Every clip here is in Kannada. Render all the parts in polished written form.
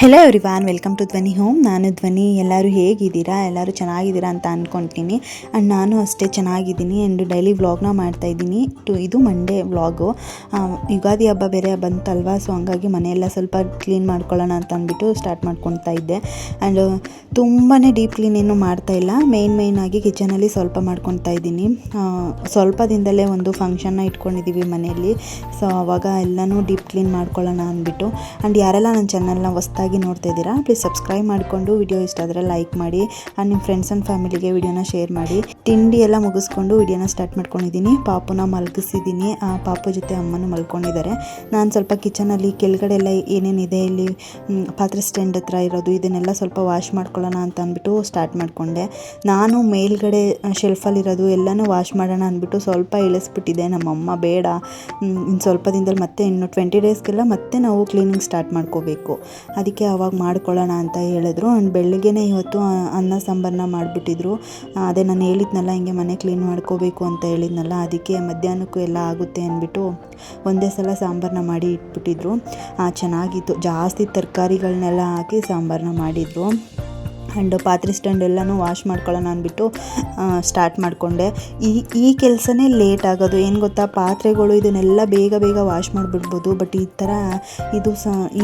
ಹೆಲೋ ಎವ್ರಿವಾನ್, ವೆಲ್ಕಮ್ ಟು ಧ್ವನಿ ಹೋಮ್. ನಾನು ಧ್ವನಿ. ಎಲ್ಲರೂ ಹೇಗಿದ್ದೀರಾ? ಎಲ್ಲರೂ ಚೆನ್ನಾಗಿದ್ದೀರಾ ಅಂತ ಅಂದ್ಕೊಳ್ತೀನಿ. ಆ್ಯಂಡ್ ನಾನು ಅಷ್ಟೇ ಚೆನ್ನಾಗಿದ್ದೀನಿ. ಆ್ಯಂಡ್ ಡೈಲಿ ವ್ಲಾಗ್ನ ಮಾಡ್ತಾಯಿದ್ದೀನಿ. ಇದು ಮಂಡೇ ವ್ಲಾಗು. ಯುಗಾದಿ ಹಬ್ಬ ಬೇರೆ ಬಂತಲ್ವಾ, ಸೊ ಹಂಗಾಗಿ ಮನೆಯೆಲ್ಲ ಸ್ವಲ್ಪ ಕ್ಲೀನ್ ಮಾಡ್ಕೊಳ್ಳೋಣ ಅಂತ ಅಂದ್ಬಿಟ್ಟು ಸ್ಟಾರ್ಟ್ ಮಾಡ್ಕೊಳ್ತಾ ಇದ್ದೆ. ಆ್ಯಂಡ್ ತುಂಬಾ ಡೀಪ್ ಕ್ಲೀನ್ ಏನು ಮಾಡ್ತಾಯಿಲ್ಲ. ಮೇಯ್ನಾಗಿ ಕಿಚನಲ್ಲಿ ಸ್ವಲ್ಪ ಮಾಡ್ಕೊತಾ ಇದ್ದೀನಿ. ಸ್ವಲ್ಪ ದಿನದಲ್ಲೇ ಒಂದು ಫಂಕ್ಷನ್ನ ಇಟ್ಕೊಂಡಿದ್ದೀವಿ ಮನೆಯಲ್ಲಿ. ಸೊ ಆವಾಗ ಎಲ್ಲನೂ ಡೀಪ್ ಕ್ಲೀನ್ ಮಾಡ್ಕೊಳ್ಳೋಣ ಅಂದ್ಬಿಟ್ಟು. ಆ್ಯಂಡ್ ಯಾರೆಲ್ಲ ನನ್ನ ಚಾನಲ್ನ ಹೊಸ್ದಾಗಿ ನೋಡ್ತಾ ಇದ್ದೀರಾ, ಪ್ಲೀಸ್ ಸಬ್ಸ್ಕ್ರೈಬ್ ಮಾಡಿಕೊಂಡು ವಿಡಿಯೋ ಇಷ್ಟ ಆದರೆ ಲೈಕ್ ಮಾಡಿ. ಆ್ಯಂಡ್ ನಿಮ್ಮ ಫ್ರೆಂಡ್ಸ್ ಆ್ಯಂಡ್ ಫ್ಯಾಮಿಲಿಗೆ ವಿಡಿಯೋನ ಶೇರ್ ಮಾಡಿ. ತಿಂಡಿ ಎಲ್ಲ ಮುಗಿಸ್ಕೊಂಡು ವಿಡಿಯೋನ ಸ್ಟಾರ್ಟ್ ಮಾಡ್ಕೊಂಡಿದ್ದೀನಿ. ಪಾಪುನ ಮಲಗಿಸಿದ್ದೀನಿ. ಪಾಪು ಜೊತೆ ಅಮ್ಮನೂ ಮಲ್ಕೊಂಡಿದ್ದಾರೆ. ನಾನು ಸ್ವಲ್ಪ ಕಿಚನಲ್ಲಿ ಕೆಳಗಡೆ ಎಲ್ಲ ಏನೇನಿದೆ ಇಲ್ಲಿ ಪಾತ್ರೆ ಸ್ಟ್ಯಾಂಡ್ ಹತ್ರ ಇರೋದು ಇದನ್ನೆಲ್ಲ ಸ್ವಲ್ಪ ವಾಶ್ ಮಾಡ್ಕೊಳ್ಳೋಣ ಅಂತ ಅಂದ್ಬಿಟ್ಟು ಸ್ಟಾರ್ಟ್ ಮಾಡಿಕೊಂಡೆ. ನಾನು ಮೇಲ್ಗಡೆ ಶೆಲ್ಫಲ್ಲಿರೋದು ಎಲ್ಲನೂ ವಾಶ್ ಮಾಡೋಣ ಅಂದ್ಬಿಟ್ಟು ಸ್ವಲ್ಪ ಇಳಿಸ್ಬಿಟ್ಟಿದ್ದೆ. ನಮ್ಮಮ್ಮ ಬೇಡ, ಇನ್ನು ಸ್ವಲ್ಪ ದಿನದಲ್ಲಿ ಮತ್ತೆ ಇನ್ನು 20 ಡೇಸ್ಗೆಲ್ಲ ಮತ್ತೆ ನಾವು ಕ್ಲೀನಿಂಗ್ ಸ್ಟಾರ್ಟ್ ಮಾಡ್ಕೋಬೇಕು, ಅದಕ್ಕೆ ಆವಾಗ ಮಾಡ್ಕೊಳ್ಳೋಣ ಅಂತ ಹೇಳಿದ್ರು. ಆ್ಯಂಡ್ ಬೆಳಗ್ಗೆನೇ ಇವತ್ತು ಅನ್ನ ಸಾಂಬಾರನ್ನ ಮಾಡಿಬಿಟ್ಟಿದ್ರು. ಅದೇ ನಾನು ಹೇಳಿದ್ನಲ್ಲ ಹಿಂಗೆ ಮನೆ ಕ್ಲೀನ್ ಮಾಡ್ಕೋಬೇಕು ಅಂತ ಹೇಳಿದ್ನಲ್ಲ, ಅದಕ್ಕೆ ಮಧ್ಯಾಹ್ನಕ್ಕೂ ಎಲ್ಲ ಆಗುತ್ತೆ ಅಂದ್ಬಿಟ್ಟು ಒಂದೇ ಸಲ ಸಾಂಬಾರನ್ನ ಮಾಡಿ ಇಟ್ಬಿಟ್ಟಿದ್ರು. ಚೆನ್ನಾಗಿತ್ತು. ಜಾಸ್ತಿ ತರಕಾರಿಗಳನ್ನೆಲ್ಲ ಹಾಕಿ ಸಾಂಬಾರನ್ನ ಮಾಡಿದ್ರು. ಆ್ಯಂಡ್ ಪಾತ್ರೆ ಸ್ಟ್ಯಾಂಡ್ ಎಲ್ಲನೂ ವಾಶ್ ಮಾಡ್ಕೊಳ್ಳೋಣ ಅಂದ್ಬಿಟ್ಟು ಸ್ಟಾರ್ಟ್ ಮಾಡಿಕೊಂಡೆ. ಈ ಕೆಲಸನೇ ಲೇಟ್ ಆಗೋದು. ಏನು ಗೊತ್ತಾ, ಪಾತ್ರೆಗಳು ಇದನ್ನೆಲ್ಲ ಬೇಗ ವಾಶ್ ಮಾಡಿಬಿಡ್ಬೋದು. ಬಟ್ ಈ ಥರ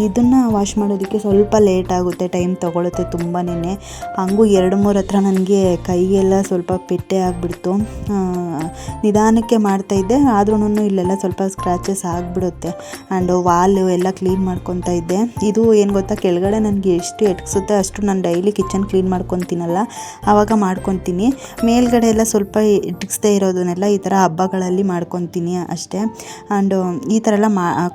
ಇದನ್ನು ವಾಶ್ ಮಾಡೋದಕ್ಕೆ ಸ್ವಲ್ಪ ಲೇಟ್ ಆಗುತ್ತೆ, ಟೈಮ್ ತೊಗೊಳುತ್ತೆ ತುಂಬಾ. ಹಂಗೂ 2-3 ಹತ್ರ ನನಗೆ ಕೈಗೆಲ್ಲ ಸ್ವಲ್ಪ ಪೆಟ್ಟೆ ಆಗಿಬಿಡ್ತು. ನಿಧಾನಕ್ಕೆ ಮಾಡ್ತಾಯಿದ್ದೆ, ಆದ್ರೂ ಇಲ್ಲೆಲ್ಲ ಸ್ವಲ್ಪ ಸ್ಕ್ರ್ಯಾಚಸ್ ಆಗಿಬಿಡುತ್ತೆ. ಆ್ಯಂಡ್ ವಾಲು ಎಲ್ಲ ಕ್ಲೀನ್ ಮಾಡ್ಕೊತಾ ಇದ್ದೆ. ಇದು ಏನು ಗೊತ್ತಾ, ಕೆಳಗಡೆ ನನಗೆ ಎಷ್ಟು ಎಟ್ಸುತ್ತೆ ಅಷ್ಟು ನಾನು ಡೈಲಿ ಕಿಚನ್ ಕ್ಲೀನ್ ಮಾಡ್ಕೊತೀನಲ್ಲ ಆವಾಗ ಮಾಡ್ಕೊತೀನಿ. ಮೇಲ್ಗಡೆ ಎಲ್ಲ ಸ್ವಲ್ಪ ಇಟ್ಸ್ದೇ ಇರೋದನ್ನೆಲ್ಲ ಈ ಥರ ಹಬ್ಬಗಳಲ್ಲಿ ಮಾಡ್ಕೊತೀನಿ ಅಷ್ಟೇ. ಆ್ಯಂಡ್ ಈ ಥರ ಎಲ್ಲ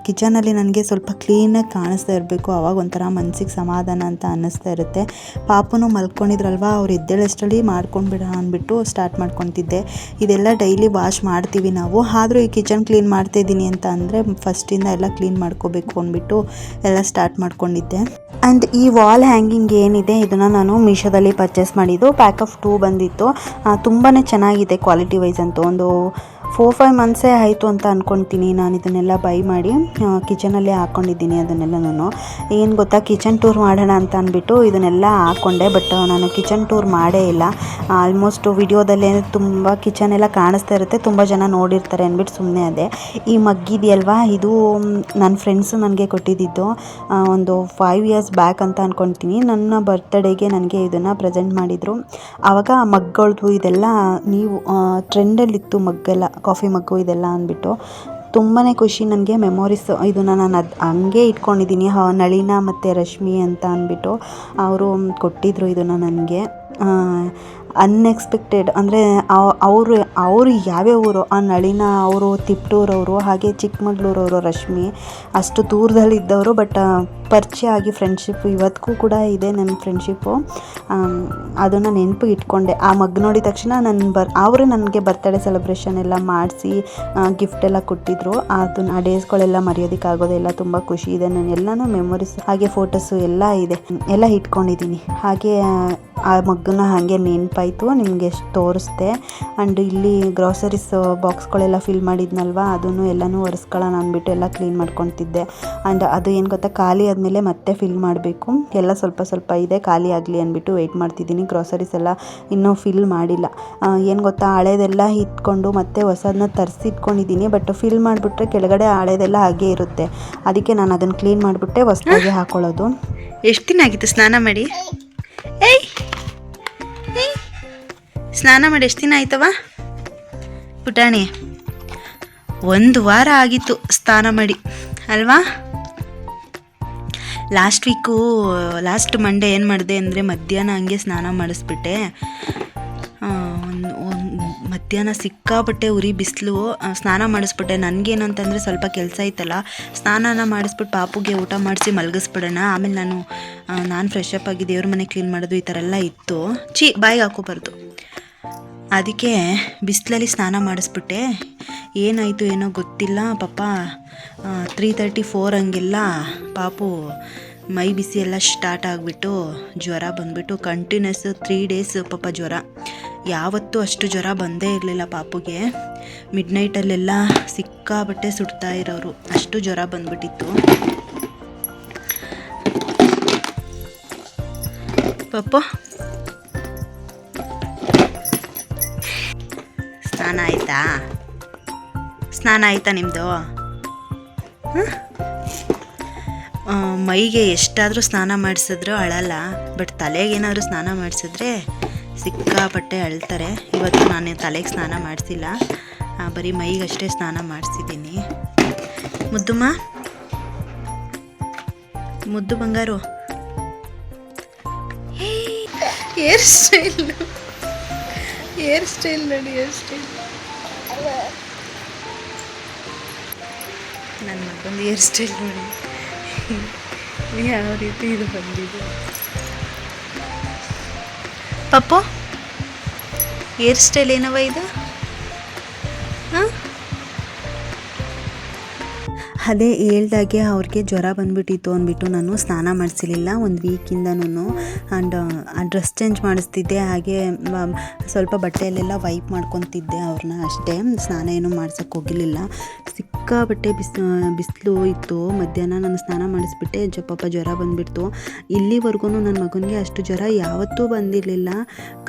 ಕಿಚನಲ್ಲಿ ನನಗೆ ಸ್ವಲ್ಪ ಕ್ಲೀನಾಗಿ ಕಾಣಿಸ್ತಾ ಇರಬೇಕು, ಆವಾಗ ಒಂಥರ ಮನಸ್ಸಿಗೆ ಸಮಾಧಾನ ಅಂತ ಅನ್ನಿಸ್ತಾ ಇರುತ್ತೆ. ಪಾಪುನು ಮಲ್ಕೊಂಡಿದ್ರಲ್ವ, ಅವ್ರು ಎದ್ದೇಳಷ್ಟರಲ್ಲಿ ಮಾಡ್ಕೊಂಡ್ಬಿಡೋಣ ಅಂದ್ಬಿಟ್ಟು ಸ್ಟಾರ್ಟ್ ಮಾಡ್ಕೊತಿದ್ದೆ. ಇದೆಲ್ಲ ಡೈಲಿ ವಾಶ್ ಮಾಡ್ತೀವಿ ನಾವು, ಆದರೂ ಈ ಕಿಚನ್ ಕ್ಲೀನ್ ಮಾಡ್ತಾಯಿದ್ದೀನಿ ಅಂತ ಅಂದರೆ ಫಸ್ಟಿಂದ ಎಲ್ಲ ಕ್ಲೀನ್ ಮಾಡ್ಕೋಬೇಕು ಅಂದ್ಬಿಟ್ಟು ಎಲ್ಲ ಸ್ಟಾರ್ಟ್ ಮಾಡ್ಕೊಂಡಿದ್ದೆ. ಆ್ಯಂಡ್ ಈ ವಾಲ್ ಹ್ಯಾಂಗಿಂಗ್ ಏನಿದೆ ಇದನ್ನು ನಾನು ಮೀಶೋದಲ್ಲಿ ಪರ್ಚೇಸ್ ಮಾಡಿದ್ದು. ಪ್ಯಾಕ್ ಆಫ್ 2 ಬಂದಿತ್ತು. ತುಂಬಾ ಚೆನ್ನಾಗಿದೆ ಕ್ವಾಲಿಟಿ ವೈಸ್ ಅಂತೂ. ಒಂದು 4-5 ಮಂತ್ಸೇ ಆಯಿತು ಅಂತ ಅಂದ್ಕೊತೀನಿ ನಾನು ಇದನ್ನೆಲ್ಲ ಬೈ ಮಾಡಿ ಕಿಚನಲ್ಲೇ ಹಾಕ್ಕೊಂಡಿದ್ದೀನಿ. ಅದನ್ನೆಲ್ಲ ಏನು ಗೊತ್ತಾ, ಕಿಚನ್ ಟೂರ್ ಮಾಡೋಣ ಅಂತ ಅಂದ್ಬಿಟ್ಟು ಇದನ್ನೆಲ್ಲ ಹಾಕ್ಕೊಂಡೆ. ಬಟ್ ನಾನು ಕಿಚನ್ ಟೂರ್ ಮಾಡೇ ಇಲ್ಲ. ಆಲ್ಮೋಸ್ಟ್ ವಿಡಿಯೋದಲ್ಲೇ ತುಂಬ ಕಿಚನ್ ಎಲ್ಲ ಕಾಣಿಸ್ತಾ ಇರುತ್ತೆ, ತುಂಬ ಜನ ನೋಡಿರ್ತಾರೆ ಅಂದ್ಬಿಟ್ಟು ಸುಮ್ಮನೆ ಅದೇ. ಈ ಮಗ್ಗಿದೆಯಲ್ವಾ, ಇದು ನನ್ನ ಫ್ರೆಂಡ್ಸು ನನಗೆ ಕೊಟ್ಟಿದ್ದು. ಒಂದು 5 ಇಯರ್ಸ್ ಬ್ಯಾಕ್ ಅಂತ ಅಂದ್ಕೊತೀನಿ. ನನ್ನ ಬರ್ತ್ಡೇಗೆ ನನಗೆ ಇದನ್ನು ಪ್ರೆಸೆಂಟ್ ಮಾಡಿದರು. ಆವಾಗ ಮಗ್ಗಳ್ದು ಇದೆಲ್ಲ ನೀವು ಟ್ರೆಂಡಲ್ಲಿತ್ತು, ಮಗ್ಗೆಲ್ಲ ಕಾಫಿ ಮಗ್ಗು ಇದೆಲ್ಲ ಅಂದ್ಬಿಟ್ಟು ತುಂಬಾ ಖುಷಿ ನನಗೆ. ಮೆಮೊರೀಸ್ ಇದನ್ನು ನಾನು ಹಂಗೆ ಇಟ್ಕೊಂಡಿದ್ದೀನಿ. ನಳಿನ ಮತ್ತು ರಶ್ಮಿ ಅಂತ ಅಂದ್ಬಿಟ್ಟು ಅವರು ಕೊಟ್ಟಿದ್ದರು ಇದನ್ನು ನನಗೆ. ಅನ್ಎಕ್ಸ್ಪೆಕ್ಟೆಡ್ ಅಂದರೆ ಅವರು ಯಾವ್ಯಾವ ಊರು, ಆ ನಳಿನ ಅವರು ತಿಪ್ಟೂರವರು, ಹಾಗೆ ಚಿಕ್ಕಮಗಳೂರವರು ರಶ್ಮಿ, ಅಷ್ಟು ದೂರದಲ್ಲಿದ್ದವರು. ಬಟ್ ಪರಿಚಯ ಆಗಿ ಫ್ರೆಂಡ್ಶಿಪ್ ಇವತ್ತಿಗೂ ಕೂಡ ಇದೆ ನನ್ನ ಫ್ರೆಂಡ್ಶಿಪ್ಪು. ಅದನ್ನು ನೆನಪಿಗೆ ಇಟ್ಕೊಂಡೆ. ಆ ಮಗ್ ನೋಡಿದ ತಕ್ಷಣ ಅವರು ನನಗೆ ಬರ್ತಡೇ ಸೆಲೆಬ್ರೇಷನ್ ಎಲ್ಲ ಮಾಡಿಸಿ ಗಿಫ್ಟ್ ಎಲ್ಲ ಕೊಟ್ಟಿದ್ದರು. ಆ ಡೇಸ್ಗಳೆಲ್ಲ ಮರೆಯೋದಕ್ಕಾಗೋದಿಲ್ಲ. ತುಂಬ ಖುಷಿ ಇದೆ. ನಾನು ಎಲ್ಲನೂ ಮೆಮೊರೀಸ್ ಹಾಗೆ ಫೋಟೋಸು ಎಲ್ಲ ಇದೆ, ಎಲ್ಲ ಇಟ್ಕೊಂಡಿದ್ದೀನಿ. ಹಾಗೆ ಆ ಮಗ್ಗನ್ನ ಹಾಗೆ ನೆನಪಾಯಿತು, ನಿಮಗೆ ತೋರಿಸ್ದೆ. ಆ್ಯಂಡ್ ಇಲ್ಲಿ ಗ್ರಾಸರೀಸ್ ಬಾಕ್ಸ್ಗಳೆಲ್ಲ ಫಿಲ್ ಮಾಡಿದ್ನಲ್ವ, ಅದನ್ನು ಎಲ್ಲನೂ ಒರೆಸ್ಕೊಳ್ಳೋಣ ಅಂದ್ಬಿಟ್ಟು ಎಲ್ಲ ಕ್ಲೀನ್ ಮಾಡ್ಕೊತಿದ್ದೆ. ಆ್ಯಂಡ್ ಅದು ಏನು ಗೊತ್ತಾ, ಖಾಲಿ ಆದಮೇಲೆ ಮತ್ತೆ ಫಿಲ್ ಮಾಡಬೇಕು. ಎಲ್ಲ ಸ್ವಲ್ಪ ಇದೆ, ಖಾಲಿ ಆಗಲಿ ಅಂದ್ಬಿಟ್ಟು ವೆಯ್ಟ್ ಮಾಡ್ತಿದ್ದೀನಿ. ಗ್ರಾಸರೀಸ್ ಎಲ್ಲ ಇನ್ನೂ ಫಿಲ್ ಮಾಡಿಲ್ಲ. ಏನು ಗೊತ್ತಾ, ಹಳೇದೆಲ್ಲ ಇಟ್ಕೊಂಡು ಮತ್ತೆ ಹೊಸದನ್ನ ತರಿಸಿ ಇಟ್ಕೊಂಡಿದ್ದೀನಿ. ಬಟ್ ಫಿಲ್ ಮಾಡಿಬಿಟ್ರೆ ಕೆಳಗಡೆ ಹಳೇದೆಲ್ಲ ಹಾಗೆ ಇರುತ್ತೆ. ಅದಕ್ಕೆ ನಾನು ಅದನ್ನು ಕ್ಲೀನ್ ಮಾಡಿಬಿಟ್ಟೆ ಹೊಸದಾಗಿ ಹಾಕ್ಕೊಳ್ಳೋದು. ಎಷ್ಟು ದಿನ ಆಗಿತ್ತು ಸ್ನಾನ ಮಾಡಿ? ಸ್ನಾನ ಮಾಡಿ ಎಷ್ಟು ದಿನ ಆಯ್ತವ ಪುಟಾಣಿ? 1 ವಾರ ಆಗಿತ್ತು ಸ್ನಾನ ಮಾಡಿ ಅಲ್ವಾ? ಲಾಸ್ಟ್ ಮಂಡೇ ಏನು ಮಾಡಿದೆ ಅಂದರೆ ಮಧ್ಯಾಹ್ನ ಹಂಗೆ ಸ್ನಾನ ಮಾಡಿಸ್ಬಿಟ್ಟೆ. ಮಧ್ಯಾಹ್ನ ಸಿಕ್ಕಾಪಟ್ಟೆ ಉರಿ ಬಿಸಿಲು, ಸ್ನಾನ ಮಾಡಿಸ್ಬಿಟ್ಟೆ. ನನಗೇನಂತಂದರೆ ಸ್ವಲ್ಪ ಕೆಲಸ ಇತ್ತಲ್ಲ, ಸ್ನಾನ ಮಾಡಿಸ್ಬಿಟ್ಟು ಪಾಪುಗೆ ಊಟ ಮಾಡಿಸಿ ಮಲಗಿಸ್ಬಿಡೋಣ. ಆಮೇಲೆ ನಾನು ಫ್ರೆಶ್ ಅಪ್ ಆಗಿ ದೇವ್ರ ಮನೆ ಕ್ಲೀನ್ ಮಾಡೋದು ಈ ಥರ ಎಲ್ಲ ಇತ್ತು. ಬಾಯಿಗೆ ಹಾಕೋಬಾರ್ದು. ಅದಕ್ಕೆ ಬಿಸಿಲಲ್ಲಿ ಸ್ನಾನ ಮಾಡಿಸ್ಬಿಟ್ಟೆ. ಏನಾಯಿತು ಏನೋ ಗೊತ್ತಿಲ್ಲ, ಪಾಪ 3:34 ಹಂಗೆಲ್ಲ ಪಾಪು ಮೈ ಬಿಸಿ ಎಲ್ಲ ಸ್ಟಾರ್ಟ್ ಆಗಿಬಿಟ್ಟು ಜ್ವರ ಬಂದುಬಿಟ್ಟು ಕಂಟಿನ್ಯೂಸ್ 3 ಡೇಸ್ ಪಾಪ ಜ್ವರ. ಯಾವತ್ತೂ ಅಷ್ಟು ಜ್ವರ ಬಂದೇ ಇರಲಿಲ್ಲ ಪಾಪುಗೆ. ಮಿಡ್ನೈಟಲ್ಲೆಲ್ಲ ಸಿಕ್ಕಾಬಟ್ಟೆ ಸುಡ್ತಾ ಇರೋರು, ಅಷ್ಟು ಜ್ವರ ಬಂದುಬಿಟ್ಟಿತ್ತು. ಪಪ್ಪು ಸ್ನಾನ ಆಯ್ತಾ ನಿಮ್ಮದು? ಮೈಗೆ ಎಷ್ಟಾದರೂ ಸ್ನಾನ ಮಾಡಿಸಿದ್ರು ಅಳಲ್ಲ, ಬಟ್ ತಲೆಗೇನಾದರೂ ಸ್ನಾನ ಮಾಡಿಸಿದ್ರೆ ಸಿಕ್ಕಾಪಟ್ಟೆ ಅಳ್ತಾರೆ. ಇವತ್ತು ನಾನು ತಲೆಗೆ ಸ್ನಾನ ಮಾಡಿಸಿಲ್ಲ, ಬರೀ ಮೈಗಷ್ಟೇ ಸ್ನಾನ ಮಾಡಿಸಿದ್ದೀನಿ. ಮುದ್ದು ಬಂಗಾರು, ಹೇರ್ ಸ್ಟೈಲ್ ನೋಡಿ, ಹೇರ್ ಸ್ಟೈಲ್ ನನ್ನ ಮಗಂದು ಹೇರ್ ಸ್ಟೈಲ್ ನೋಡಿ ಯಾವ ರೀತಿ ಇದು ಬಂದಿದೆ. ಪಪ್ಪು ಹೇರ್ ಸ್ಟೈಲ್ ಏನವ ಇದು? ಹಾಂ, ಅದೇ ಹೇಳ್ದಾಗೆ ಅವ್ರಿಗೆ ಜ್ವರ ಬಂದುಬಿಟ್ಟಿತ್ತು ಅಂದ್ಬಿಟ್ಟು ನಾನು ಸ್ನಾನ ಮಾಡಿಸಿರಲಿಲ್ಲ ಒಂದು ವೀಕಿಂದನೂ. ಆ್ಯಂಡ್ ಡ್ರೆಸ್ ಚೇಂಜ್ ಮಾಡಿಸ್ತಿದ್ದೆ, ಹಾಗೆ ಸ್ವಲ್ಪ ಬಟ್ಟೆಯಲ್ಲೆಲ್ಲ ವೈಪ್ ಮಾಡ್ಕೊತಿದ್ದೆ ಅವ್ರನ್ನ ಅಷ್ಟೇ. ಸ್ನಾನ ಏನೂ ಮಾಡ್ಸೋಕ್ಕೆ ಹೋಗಿರಲಿಲ್ಲ. ಸಿಕ್ಕಾಬಟ್ಟೆ ಬಿಸಿಲು ಇತ್ತು. ಮಧ್ಯಾಹ್ನ ನಾನು ಸ್ನಾನ ಮಾಡಿಸ್ಬಿಟ್ಟೆ, ಪಾಪ ಜ್ವರ ಬಂದುಬಿಡ್ತು. ಇಲ್ಲಿವರೆಗೂ ನನ್ನ ಮಗನಿಗೆ ಅಷ್ಟು ಜ್ವರ ಯಾವತ್ತೂ ಬಂದಿರಲಿಲ್ಲ.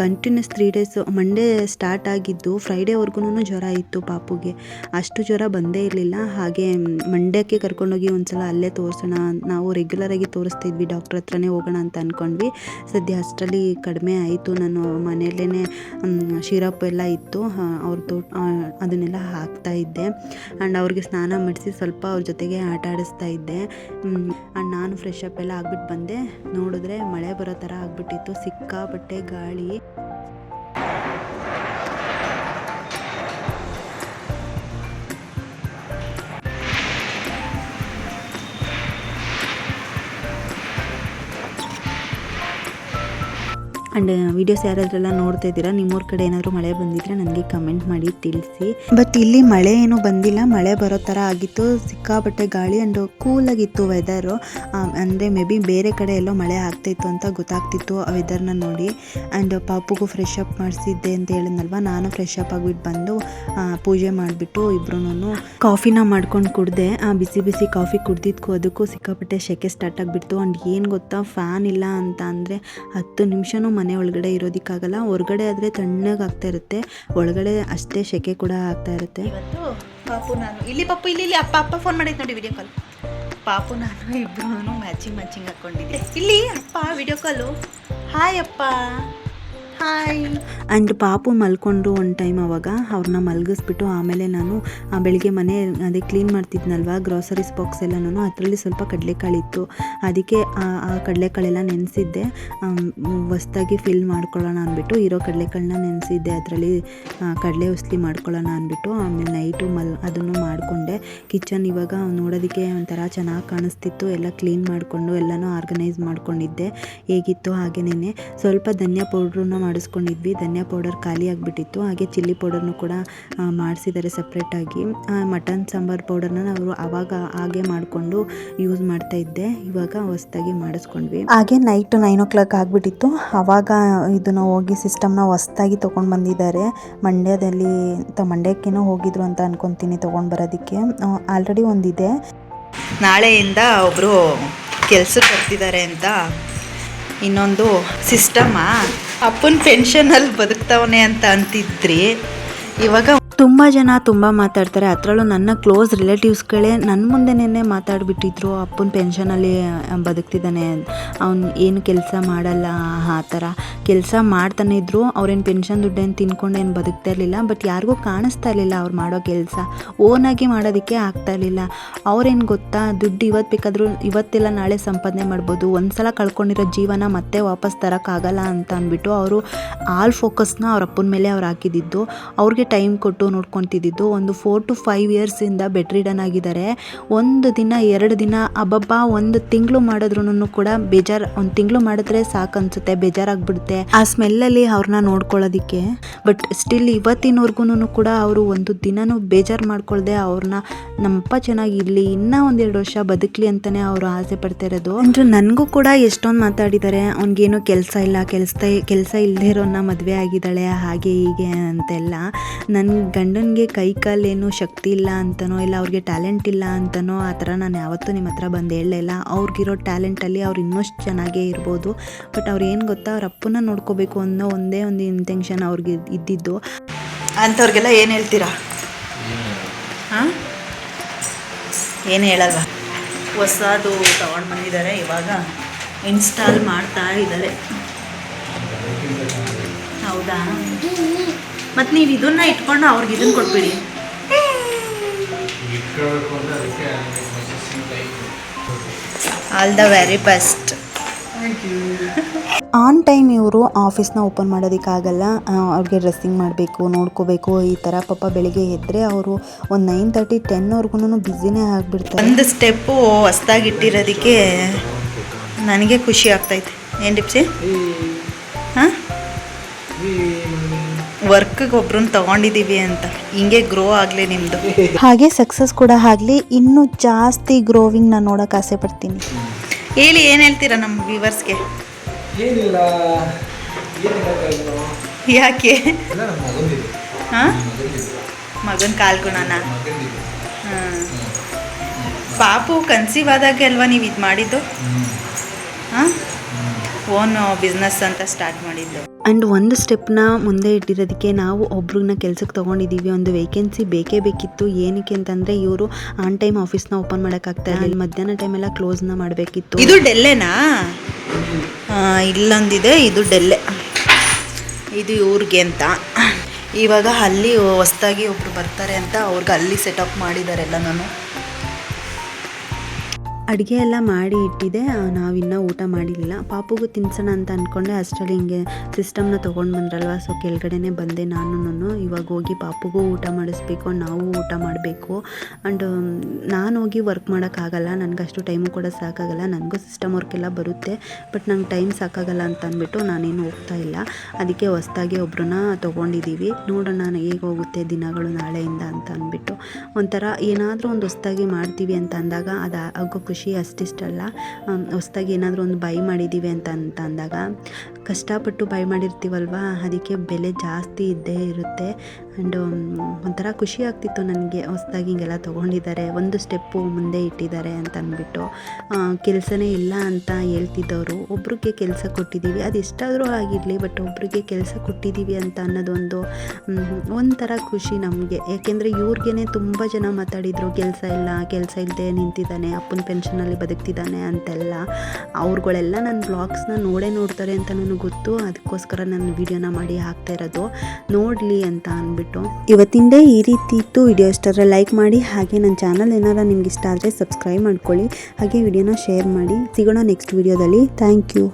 ಕಂಟಿನ್ಯೂಸ್ 3 ಡೇಸ್, ಮಂಡೇ ಸ್ಟಾರ್ಟ್ ಆಗಿದ್ದು ಫ್ರೈಡೇವರೆಗೂ ಜ್ವರ ಇತ್ತು ಪಾಪುಗೆ. ಅಷ್ಟು ಜ್ವರ ಬಂದೇ ಇರಲಿಲ್ಲ. ಹಾಗೆ ಮಂಡ್ಯಕ್ಕೆ ಕರ್ಕೊಂಡೋಗಿ ಒಂದ್ಸಲ ಅಲ್ಲೇ ತೋರಿಸೋಣ, ನಾವು ರೆಗ್ಯುಲರಾಗಿ ತೋರಿಸ್ತಿದ್ವಿ, ಡಾಕ್ಟ್ರ್ ಹತ್ರನೇ ಹೋಗೋಣ ಅಂತ ಅಂದ್ಕೊಂಡ್ವಿ. ಸದ್ಯ ಅಷ್ಟರಲ್ಲಿ ಕಡಿಮೆ ಆಯಿತು. ನಾನು ಮನೆಯಲ್ಲೇ ಶಿರಪ್ ಎಲ್ಲ ಇತ್ತು, ಅವ್ರದ್ದು ಅದನ್ನೆಲ್ಲ ಹಾಕ್ತಾಯಿದ್ದೆ. ಆ್ಯಂಡ್ ಅವ್ರಿಗೆ ಸ್ನಾನ ಮಾಡಿಸಿ ಸ್ವಲ್ಪ ಅವ್ರ ಜೊತೆಗೆ ಆಟ ಆಡಿಸ್ತಾ ಇದ್ದೆ. ಆ್ಯಂಡ್ ನಾನು ಫ್ರೆಶ್ ಅಪ್ ಎಲ್ಲ ಆಗ್ಬಿಟ್ಟು ಬಂದೆ. ನೋಡಿದ್ರೆ ಮಳೆ ಬರೋ ಥರ ಆಗ್ಬಿಟ್ಟಿತ್ತು, ಸಿಕ್ಕಾಪಟ್ಟೆ ಗಾಳಿ. ಆ್ಯಂಡ್ ವೀಡಿಯೋಸ್ ಯಾರಾದ್ರೆಲ್ಲ ನೋಡ್ತಾ ಇದ್ದೀರಾ, ನಿಮ್ಮೂರ ಕಡೆ ಏನಾದರೂ ಮಳೆ ಬಂದಿದ್ರೆ ನನಗೆ ಕಮೆಂಟ್ ಮಾಡಿ ತಿಳಿಸಿ. ಬಟ್ ಇಲ್ಲಿ ಮಳೆ ಏನೂ ಬಂದಿಲ್ಲ, ಮಳೆ ಬರೋ ಥರ ಆಗಿತ್ತು, ಸಿಕ್ಕಾಪಟ್ಟೆ ಗಾಳಿ. ಆ್ಯಂಡ್ ಕೂಲಾಗಿತ್ತು ವೆದರು. ಅಂದರೆ ಮೇ ಬಿ ಬೇರೆ ಕಡೆ ಎಲ್ಲೋ ಮಳೆ ಆಗ್ತಾಯಿತ್ತು ಅಂತ ಗೊತ್ತಾಗ್ತಿತ್ತು ಆ ವೆದರ್ನ ನೋಡಿ. ಆ್ಯಂಡ್ ಪಾಪುಗೂ ಫ್ರೆಶ್ ಅಪ್ ಮಾಡಿಸಿದ್ದೆ ಅಂತ ಹೇಳಿದ್ನಲ್ವ, ನಾನು ಫ್ರೆಶ್ ಅಪ್ ಆಗಿಬಿಟ್ಟು ಬಂದು ಪೂಜೆ ಮಾಡಿಬಿಟ್ಟು ಇಬ್ರು ಕಾಫಿನ ಮಾಡ್ಕೊಂಡು ಕುಡಿದೆ. ಬಿಸಿ ಬಿಸಿ ಕಾಫಿ ಕುಡ್ದಿದ್ಕೂ ಅದಕ್ಕೂ ಸಿಕ್ಕಾಪಟ್ಟೆ ಸೆಕೆ ಸ್ಟಾರ್ಟ್ ಆಗಿಬಿಡ್ತು. ಆ್ಯಂಡ್ ಏನು ಗೊತ್ತಾ, ಫ್ಯಾನ್ ಇಲ್ಲ ಅಂತ ಅಂದರೆ 10 ನಿಮಿಷನೂ ಮನೆ ಒಳಗಡೆ ಇರೋದಕ್ಕಾಗಲ್ಲ. ಹೊರಗಡೆ ಆದರೆ ತಣ್ಣಗೆ ಆಗ್ತಾ ಇರುತ್ತೆ, ಒಳಗಡೆ ಅಷ್ಟೇ ಸೆಕೆ ಕೂಡ ಆಗ್ತಾ ಇರುತ್ತೆ. ಇವತ್ತು ಪಾಪು ನಾನು ಇಲ್ಲಿ ಅಪ್ಪ ಫೋನ್ ಮಾಡಿದ್ದು ನೋಡಿ, ವಿಡಿಯೋ ಕಾಲ್. ಪಾಪು ನಾನು ಇಬ್ಬರು ಮ್ಯಾಚಿಂಗ್ ಹಾಕ್ಕೊಂಡಿದ್ದೆ. ಇಲ್ಲಿ ಅಪ್ಪ ವಿಡಿಯೋ ಕಾಲು, ಹಾಯ್ ಅಪ್ಪ, ಹಾಯ್. ಆ್ಯಂಡ್ ಪಾಪು ಮಲ್ಕೊಂಡ್ರು ಒಂದು ಟೈಮ್. ಅವಾಗ ಅವ್ರನ್ನ ಮಲಗಿಸ್ಬಿಟ್ಟು ಆಮೇಲೆ ನಾನು ಬೆಳಿಗ್ಗೆ ಮನೆ ಅದೇ ಕ್ಲೀನ್ ಮಾಡ್ತಿದ್ನಲ್ವ, ಗ್ರೋಸರೀಸ್ ಬಾಕ್ಸ್ ಎಲ್ಲನೂ, ಅದರಲ್ಲಿ ಸ್ವಲ್ಪ ಕಡಲೆಕಾಳಿತ್ತು. ಅದಕ್ಕೆ ಆ ಕಡಲೆಕಾಳೆಲ್ಲ ನೆನೆಸಿದ್ದೆ, ಹೊಸ್ದಾಗಿ ಫಿಲ್ ಮಾಡ್ಕೊಳ್ಳೋಣ ಅಂದ್ಬಿಟ್ಟು ಇರೋ ಕಡಲೆಕಾಳನ್ನ ನೆನೆಸಿದ್ದೆ. ಅದರಲ್ಲಿ ಕಡಲೆ ಉಸ್ಲಿ ಮಾಡ್ಕೊಳ್ಳೋಣ ಅಂದ್ಬಿಟ್ಟು ಆಮೇಲೆ ನೈಟು ಅದನ್ನು ಮಾಡಿಕೊಂಡೆ. ಕಿಚನ್ ಇವಾಗ ನೋಡೋದಕ್ಕೆ ಒಂಥರ ಚೆನ್ನಾಗಿ ಕಾಣಿಸ್ತಿತ್ತು. ಎಲ್ಲ ಕ್ಲೀನ್ ಮಾಡಿಕೊಂಡು ಎಲ್ಲನೂ ಆರ್ಗನೈಸ್ ಮಾಡ್ಕೊಂಡಿದ್ದೆ. ಹೇಗಿತ್ತು ಹಾಗೇನೇ ಸ್ವಲ್ಪ ಧನಿಯಾ ಪೌಡ್ರನ್ನ ಮಾಡಿಸ್ಕೊಂಡಿದ್ವಿ. ಧನಿಯಾ ಪೌಡರ್ ಖಾಲಿ ಆಗಿಬಿಟ್ಟಿತ್ತು. ಹಾಗೆ ಚಿಲ್ಲಿ ಪೌಡರ್ನು ಕೂಡ ಮಾಡಿಸಿದ್ದಾರೆ ಸಪ್ರೇಟಾಗಿ. ಮಟನ್ ಸಾಂಬಾರು ಪೌಡರ್ನ ನಾವು ಆವಾಗ ಹಾಗೆ ಮಾಡಿಕೊಂಡು ಯೂಸ್ ಮಾಡ್ತಾ ಇದ್ದೆ. ಇವಾಗ ಹೊಸದಾಗಿ ಮಾಡಿಸ್ಕೊಂಡ್ವಿ. ಹಾಗೆ ನೈಟ್ 9 o'clock ಆಗಿಬಿಟ್ಟಿತ್ತು. ಆವಾಗ ಇದನ್ನು ಹೋಗಿ ಸಿಸ್ಟಮ್ನ ಹೊಸದಾಗಿ ತೊಗೊಂಡು ಬಂದಿದ್ದಾರೆ. ಮಂಡ್ಯಕ್ಕೇನೋ ಹೋಗಿದ್ರು ಅಂತ ಅನ್ಕೊತೀನಿ ತೊಗೊಂಡು ಬರೋದಕ್ಕೆ. ಆಲ್ರೆಡಿ ಒಂದಿದೆ. ನಾಳೆಯಿಂದ ಒಬ್ಬರು ಕೆಲ್ಸಕ್ಕೆ ಬರ್ತಿದ್ದಾರೆ ಅಂತ ಇನ್ನೊಂದು ಸಿಸ್ಟಮ. ಅಪ್ಪನ ಪೆನ್ಷನಲ್ಲಿ ಬದುಕ್ತವನೆ ಅಂತ ಅಂತಿದ್ರಿ. ಇವಾಗ ತುಂಬ ಜನ ತುಂಬ ಮಾತಾಡ್ತಾರೆ. ಅದರಲ್ಲೂ ನನ್ನ ಕ್ಲೋಸ್ ರಿಲೇಟಿವ್ಸ್ಗಳೇ ನನ್ನ ಮುಂದೆನೇ ಮಾತಾಡಿಬಿಟ್ಟಿದ್ರು, ಅಪ್ಪನ ಪೆನ್ಷನಲ್ಲಿ ಬದುಕ್ತಿದ್ದಾನೆ, ಅವ್ನು ಏನು ಕೆಲಸ ಮಾಡಲ್ಲ, ಆ ಥರ ಕೆಲಸ ಮಾಡ್ತಾನೆ ಇದ್ದರು. ಅವ್ರೇನು ಪೆನ್ಷನ್ ದುಡ್ಡೇನು ತಿನ್ಕೊಂಡೇನು ಬದುಕ್ತಾ ಇರಲಿಲ್ಲ. ಬಟ್ ಯಾರಿಗೂ ಕಾಣಿಸ್ತಾ ಇರಲಿಲ್ಲ ಅವ್ರು ಮಾಡೋ ಕೆಲಸ, ಓನಾಗಿ ಮಾಡೋದಕ್ಕೆ ಆಗ್ತಾ ಇರಲಿಲ್ಲ. ಅವ್ರೇನು ಗೊತ್ತಾ, ದುಡ್ಡು ಇವತ್ತು ಬೇಕಾದರೂ ಇವತ್ತೆಲ್ಲ ನಾಳೆ ಸಂಪಾದನೆ ಮಾಡ್ಬೋದು, ಒಂದು ಸಲ ಕಳ್ಕೊಂಡಿರೋ ಜೀವನ ಮತ್ತೆ ವಾಪಸ್ ತರೋಕ್ಕಾಗಲ್ಲ ಅಂತ ಅಂದ್ಬಿಟ್ಟು ಅವರು ಆಲ್ ಫೋಕಸ್ನ ಅವ್ರ ಅಪ್ಪನ ಮೇಲೆ ಅವ್ರು ಹಾಕಿದ್ದು. ಅವ್ರಿಗೆ ಟೈಮ್ ಕೊಟ್ಟು ನೋಡ್ಕೊತಿದ್ದು. ಒಂದು 4 to 5 yearsಯಿಂದ ಬೆಡ್ ರಿಡನ್ ಆಗಿದ್ದಾರೆ. 1 ದಿನ 2 ದಿನ ಅಬ್ಬಬ್ಬ 1 ತಿಂಗಳು ಮಾಡಿದ್ರು ಕೂಡ ಬೇಜಾರು. 1 ತಿಂಗಳು ಮಾಡಿದ್ರೆ ಸಾಕು ಅನ್ಸುತ್ತೆ, ಬೇಜಾರಾಗ್ಬಿಡುತ್ತೆ ಆ ಸ್ಮೆಲ್ಲಲ್ಲಿ ಅವ್ರನ್ನ ನೋಡ್ಕೊಳ್ಳೋದಿಕ್ಕೆ. ಬಟ್ ಸ್ಟಿಲ್ ಇವತ್ತಿನವರೆಗೂ ಕೂಡ ಅವರು ಒಂದು ದಿನನೂ ಬೇಜಾರು ಮಾಡ್ಕೊಳ್ದೆ ಅವ್ರನ್ನ ನಮ್ಮಪ್ಪ ಚೆನ್ನಾಗಿರಲಿ, ಇನ್ನೂ 1-2 ವರ್ಷ ಬದುಕಲಿ ಅಂತಲೇ ಅವರು ಆಸೆ ಪಡ್ತಾ ಇರೋದು. ಅಂದರೆ ನನಗೂ ಕೂಡ ಎಷ್ಟೊಂದು ಮಾತಾಡಿದ್ದಾರೆ, ಅವ್ನಿಗೇನು ಕೆಲಸ ಇಲ್ಲ, ಕೆಲಸ ಇಲ್ಲದೆ ಇರೋನ್ನ ಮದುವೆ ಆಗಿದ್ದಾಳೆ ಹಾಗೆ ಹೀಗೆ ಅಂತೆಲ್ಲ. ನನ್ನ ಗಂಡನಿಗೆ ಕೈ ಕಾಲೇನು ಶಕ್ತಿ ಇಲ್ಲ ಅಂತನೋ ಇಲ್ಲ ಅವ್ರಿಗೆ ಟ್ಯಾಲೆಂಟ್ ಇಲ್ಲ ಅಂತನೋ ಆ ಥರ ನಾನು ಯಾವತ್ತೂ ನಿಮ್ಮ ಹತ್ರ ಬಂದು ಹೇಳಲಿಲ್ಲ. ಅವ್ರಿಗಿರೋ ಟ್ಯಾಲೆಂಟಲ್ಲಿ ಅವ್ರು ಇನ್ನಷ್ಟು ಚೆನ್ನಾಗೇ ಇರ್ಬೋದು. ಬಟ್ ಅವ್ರು ಏನು ಗೊತ್ತಾ, ಅವ್ರ ಅಪ್ಪನ ನೋಡ್ಕೋಬೇಕು ಅನ್ನೋ ಒಂದೇ ಒಂದು ಇಂಟೆನ್ಷನ್ ಅವ್ರಿಗೆ ಇದ್ದಿದ್ದು. ಅಂಥವ್ರಿಗೆಲ್ಲ ಏನು ಹೇಳ್ತೀರಾ? ಹಾಂ, ಏನು ಹೇಳಲ್ವಾ? ಹೊಸದು ತಗೊಂಡು ಬಂದಿದ್ದಾರೆ, ಇವಾಗ ಇನ್ಸ್ಟಾಲ್ ಮಾಡ್ತಾ ಇದ್ದಾರೆ. ಹೌದಾ? ಮತ್ತು ನೀವು ಇದನ್ನು ಇಟ್ಕೊಂಡು ಅವ್ರಿಗೆ ಇದನ್ನು ಕೊಟ್ಬಿಡಿ. All the very best. On time ಇವರು ಆಫೀಸ್ನ ಓಪನ್ ಮಾಡೋದಕ್ಕಾಗಲ್ಲ, ಅವ್ರಿಗೆ ಡ್ರೆಸ್ಸಿಂಗ್ ಮಾಡಬೇಕು, ನೋಡ್ಕೋಬೇಕು. ಈ ಥರ ಪಾಪ ಬೆಳಿಗ್ಗೆ ಎದ್ದರೆ ಅವರು ಒಂದು 9:30 10ವರೆಗೂ ಬ್ಯುಸಿನೇ ಆಗಿಬಿಡ್ತಾರೆ. ಒಂದು ಸ್ಟೆಪ್ಪು ಹೊಸ್ದಾಗಿ ಇಟ್ಟಿರೋದಕ್ಕೆ ನನಗೆ ಖುಷಿ ಆಗ್ತೈತೆ. ಏನು ಟಿಪ್ಸಿ? ಹಾಂ, ವರ್ಕ್ಗೆ ಒಬ್ರನ್ನ ತಗೊಂಡಿದ್ದೀವಿ ಅಂತ. ಹಿಂಗೆ ಗ್ರೋ ಆಗಲಿ ನಿಮ್ಮದು, ಹಾಗೆ ಸಕ್ಸಸ್ ಕೂಡ ಆಗಲಿ. ಇನ್ನೂ ಜಾಸ್ತಿ ಗ್ರೋವಿಂಗ್ ನಾನು ನೋಡೋಕೆ ಆಸೆ ಪಡ್ತೀನಿ. ಹೇಳಿ, ಏನು ಹೇಳ್ತೀರಾ ನಮ್ಮ ವ್ಯೂವರ್ಸ್ಗೆ? ಏನಿಲ್ಲ, ಯಾಕೆ? ಹಾಂ, ಮಗನ ಕಾಲ್ಗುಣನ? ಹಾಂ, ಪಾಪು ಕನ್ಸೀವ್ ಆದಾಗೆ ಅಲ್ವಾ ನೀವು ಇದು ಮಾಡಿದ್ದು? ಹಾಂ, ಓನ್ ಬಿಸ್ನೆಸ್ ಅಂತ ಸ್ಟಾರ್ಟ್ ಮಾಡಿದ್ದು. ಆ್ಯಂಡ್ ಒಂದು ಸ್ಟೆಪ್ನ ಮುಂದೆ ಇಟ್ಟಿರೋದಕ್ಕೆ ನಾವು ಒಬ್ರನ್ನ ಕೆಲ್ಸಕ್ಕೆ ತೊಗೊಂಡಿದ್ದೀವಿ. ಒಂದು ವೇಕೆನ್ಸಿ ಬೇಕೇ ಬೇಕಿತ್ತು. ಏನಕ್ಕೆ ಅಂತಂದರೆ ಇವರು ಆನ್ ಟೈಮ್ ಆಫೀಸ್ನ ಓಪನ್ ಮಾಡೋಕ್ಕಾಗ್ತಾ ಇಲ್ಲ, ಮಧ್ಯಾಹ್ನ ಟೈಮೆಲ್ಲ ಕ್ಲೋಸ್ನ ಮಾಡಬೇಕಿತ್ತು. ಇದು ಡೆಲ್ಲೆನಾ? ಇಲ್ಲೊಂದಿದೆ, ಇದು ಡೆಲ್ಲೆ, ಇದು ಇವ್ರಿಗೆ ಅಂತ. ಇವಾಗ ಅಲ್ಲಿ ಹೊಸ್ದಾಗಿ ಒಬ್ರು ಬರ್ತಾರೆ ಅಂತ ಅವ್ರಿಗೆ ಅಲ್ಲಿ ಸೆಟಪ್ ಮಾಡಿದ್ದಾರೆ ಎಲ್ಲ. ನಾನು ಅಡುಗೆ ಎಲ್ಲ ಮಾಡಿ ಇಟ್ಟಿದೆ, ನಾವಿನ್ನೂ ಊಟ ಮಾಡಿರಲಿಲ್ಲ. ಪಾಪುಗೂ ತಿನ್ಸೋಣ ಅಂತ ಅಂದ್ಕೊಂಡೆ, ಅಷ್ಟರಲ್ಲಿ ಹಿಂಗೆ ಸಿಸ್ಟಮ್ನ ತೊಗೊಂಡು ಬಂದ್ರಲ್ವ, ಸೊ ಕೆಳಗಡೆನೇ ಬಂದೆ ನಾನು. ಇವಾಗ ಹೋಗಿ ಪಾಪುಗೂ ಊಟ ಮಾಡಿಸ್ಬೇಕು, ನಾವು ಊಟ ಮಾಡಬೇಕು. ಆ್ಯಂಡ್ ನಾನು ಹೋಗಿ ವರ್ಕ್ ಮಾಡೋಕ್ಕಾಗಲ್ಲ, ನನಗಷ್ಟು ಟೈಮು ಕೂಡ ಸಾಕಾಗಲ್ಲ. ನನಗೂ ಸಿಸ್ಟಮ್ ವರ್ಕ್ ಎಲ್ಲ ಬರುತ್ತೆ, ಬಟ್ ನಂಗೆ ಟೈಮ್ ಸಾಕಾಗಲ್ಲ ಅಂತ ಅಂದ್ಬಿಟ್ಟು ನಾನೇನು ಹೋಗ್ತಾ ಇಲ್ಲ. ಅದಕ್ಕೆ ಹೊಸ್ದಾಗಿ ಒಬ್ರನ್ನ ತೊಗೊಂಡಿದ್ದೀವಿ. ನೋಡೋಣ ಹೇಗೆ ಹೋಗುತ್ತೆ ದಿನಗಳು ನಾಳೆಯಿಂದ ಅಂತ ಅಂದ್ಬಿಟ್ಟು. ಒಂಥರ ಏನಾದರೂ ಒಂದು ಹೊಸ್ದಾಗಿ ಮಾಡ್ತೀವಿ ಅಂತ ಅಂದಾಗ ಅದು ಆಗೋ ಖುಷಿ ಅಷ್ಟಿಷ್ಟಲ್ಲ. ಹೊಸ್ದಾಗಿ ಏನಾದರೂ ಒಂದು ಬೈ ಮಾಡಿದ್ದೀವಿ ಅಂತ ಅಂದಾಗ ಕಷ್ಟಪಟ್ಟು ಬೈ ಮಾಡಿರ್ತೀವಲ್ವ, ಅದಕ್ಕೆ ಬೆಲೆ ಜಾಸ್ತಿ ಇದ್ದೇ ಇರುತ್ತೆ. ಆ್ಯಂಡ್ ಒಂಥರ ಖುಷಿ ಆಗ್ತಿತ್ತು ನನಗೆ, ಹೊಸ್ದಾಗಿ ಹಿಂಗೆಲ್ಲ ತೊಗೊಂಡಿದ್ದಾರೆ, ಒಂದು ಸ್ಟೆಪ್ಪು ಮುಂದೆ ಇಟ್ಟಿದ್ದಾರೆ ಅಂತ ಅಂದ್ಬಿಟ್ಟು. ಕೆಲಸನೇ ಇಲ್ಲ ಅಂತ ಹೇಳ್ತಿದ್ದವರು ಒಬ್ರಿಗೆ ಕೆಲಸ ಕೊಟ್ಟಿದ್ದೀವಿ, ಅದು ಎಷ್ಟಾದರೂ ಆಗಿರಲಿ, ಬಟ್ ಒಬ್ರಿಗೆ ಕೆಲಸ ಕೊಟ್ಟಿದ್ದೀವಿ ಅಂತ ಅನ್ನೋದೊಂದು ಒಂಥರ ಖುಷಿ ನಮಗೆ. ಯಾಕೆಂದರೆ ಇವ್ರಿಗೇ ತುಂಬ ಜನ ಮಾತಾಡಿದರು, ಕೆಲಸ ಇಲ್ಲದೆ ನಿಂತಿದ್ದಾನೆ, ಅಪ್ಪನ ಪೆನ್ಷನಲ್ಲಿ ಬದುಕ್ತಿದ್ದಾನೆ ಅಂತೆಲ್ಲ. ಅವ್ರುಗಳೆಲ್ಲ ನನ್ನ ಬ್ಲಾಗ್ಸ್ನ ನೋಡ್ತಾರೆ ಅಂತ ನನಗೆ ಗೊತ್ತು. ಅದಕ್ಕೋಸ್ಕರ ನಾನು ವಿಡಿಯೋನ ಮಾಡಿ ಹಾಕ್ತಾ ಇರೋದು, ನೋಡಲಿ ಅಂತ ಅಂದ್ಬಿಟ್ಟು. ಇವತ್ತಿಂದ ಈ ರೀತಿ ಇತ್ತು. ವಿಡಿಯೋ ಇಷ್ಟಾದರೆ ಲೈಕ್ ಮಾಡಿ, ಹಾಗೆ ನನ್ನ ಚಾನಲ್ ಏನಾರ ನಿಮ್ಗೆ ಇಷ್ಟ ಆದರೆ ಸಬ್ಸ್ಕ್ರೈಬ್ ಮಾಡ್ಕೊಳ್ಳಿ, ಹಾಗೆ ವಿಡಿಯೋನ ಶೇರ್ ಮಾಡಿ. ಸಿಗೋಣ ನೆಕ್ಸ್ಟ್ ವಿಡಿಯೋದಲ್ಲಿ. Thank you.